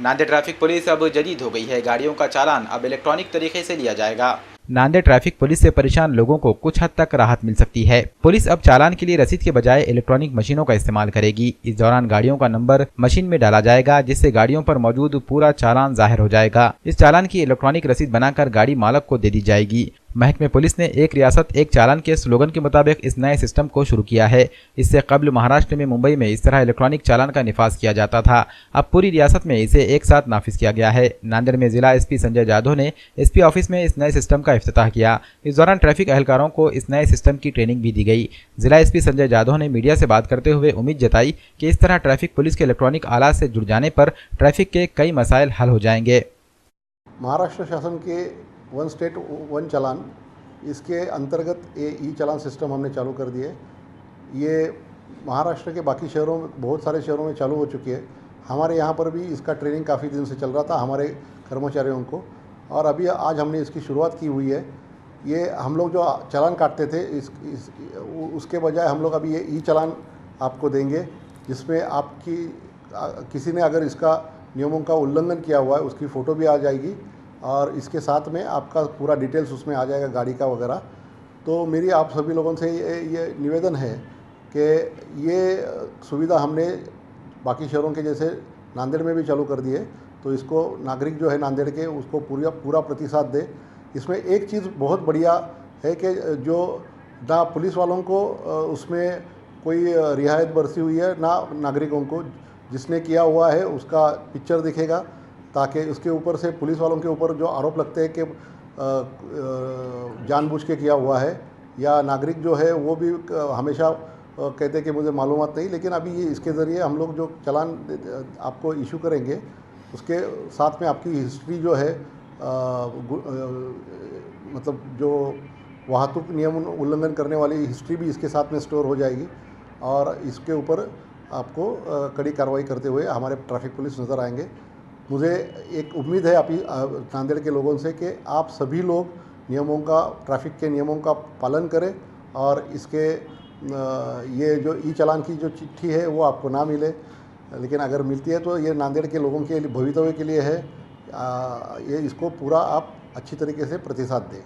Nanded traffic police अब जदीद हो गई है। गाड़ियों का चालान अब इलेक्ट्रॉनिक तरीके से लिया जाएगा। नांदेड़ ट्रैफिक पुलिस से परेशान लोगों को कुछ हद तक राहत मिल सकती है। पुलिस अब चालान के लिए रसीद के बजाय इलेक्ट्रॉनिक मशीनों का इस्तेमाल करेगी। इस दौरान गाड़ियों का नंबर मशीन में डाला जाएगा, जिससे गाड़ियों पर मौजूद पूरा चालान जाहिर हो जाएगा। इस चालान की इलेक्ट्रॉनिक रसीद बनाकर गाड़ी मालक को दे दी जाएगी। महकमे पुलिस ने एक रियासत एक चालान के स्लोगन के मुताबिक इस नए सिस्टम को शुरू किया है। इससे कबल महाराष्ट्र में मुंबई में इस तरह इलेक्ट्रॉनिक चालान का निफाज किया जाता था। अब पूरी रियासत में इसे एक साथ नाफिज किया गया है। नांदेड़ में जिला एसपी संजय जाधव ने एसपी ऑफिस में इस नए सिस्टम का इफ्तिताह किया। इस दौरान ट्रैफिक एहलकारों को इस नए सिस्टम की ट्रेनिंग भी दी गई। जिला एसपी संजय जाधव ने मीडिया से बात करते हुए उम्मीद जताई कि इस तरह ट्रैफिक पुलिस के इलेक्ट्रॉनिक आलात से जुड़ जाने पर ट्रैफिक के कई मसाइल हल हो जाएंगे। महाराष्ट्र शासन के वन स्टेट वन चालान, इसके अंतर्गत ये ई चालान सिस्टम हमने चालू कर दिए। ये महाराष्ट्र के बाकी शहरों में, बहुत सारे शहरों में चालू हो चुकी है। हमारे यहाँ पर भी इसका ट्रेनिंग काफ़ी दिन से चल रहा था हमारे कर्मचारियों को, और अभी आज हमने इसकी शुरुआत की हुई है। ये हम लोग जो चालान काटते थे उसके बजाय हम लोग अभी ये ई चालान आपको देंगे, जिसमें आपकी किसी ने अगर इसका नियमों का उल्लंघन किया हुआ है उसकी फ़ोटो भी आ जाएगी, और इसके साथ में आपका पूरा डिटेल्स उसमें आ जाएगा, गाड़ी का वगैरह। तो मेरी आप सभी लोगों से ये निवेदन है कि ये सुविधा हमने बाकी शहरों के जैसे नांदेड़ में भी चालू कर दी है, तो इसको नागरिक जो है नांदेड़ के उसको पूरा प्रतिसाद दे। इसमें एक चीज़ बहुत बढ़िया है कि जो ना पुलिस वालों को उसमें कोई रियायत बरसी हुई है, ना नागरिकों को। जिसने किया हुआ है उसका पिक्चर दिखेगा, ताकि उसके ऊपर से पुलिस वालों के ऊपर जो आरोप लगते हैं कि जानबूझ के किया हुआ है, या नागरिक जो है वो भी हमेशा कहते हैं कि मुझे मालूमात नहीं। लेकिन अभी ये इसके ज़रिए हम लोग जो चालान आपको इशू करेंगे उसके साथ में आपकी हिस्ट्री जो है मतलब जो वाहतुक नियम उल्लंघन करने वाली हिस्ट्री भी इसके साथ में स्टोर हो जाएगी, और इसके ऊपर आपको कड़ी कार्रवाई करते हुए हमारे ट्रैफिक पुलिस नज़र आएंगे। मुझे एक उम्मीद है नांदेड़ के लोगों से कि आप सभी लोग नियमों का, ट्रैफिक के नियमों का पालन करें, और इसके ये जो ई चालान की जो चिट्ठी है वो आपको ना मिले, लेकिन अगर मिलती है तो ये नांदेड़ के लोगों के भवितव्य के लिए है। ये इसको पूरा आप अच्छी तरीके से प्रतिसाद दें।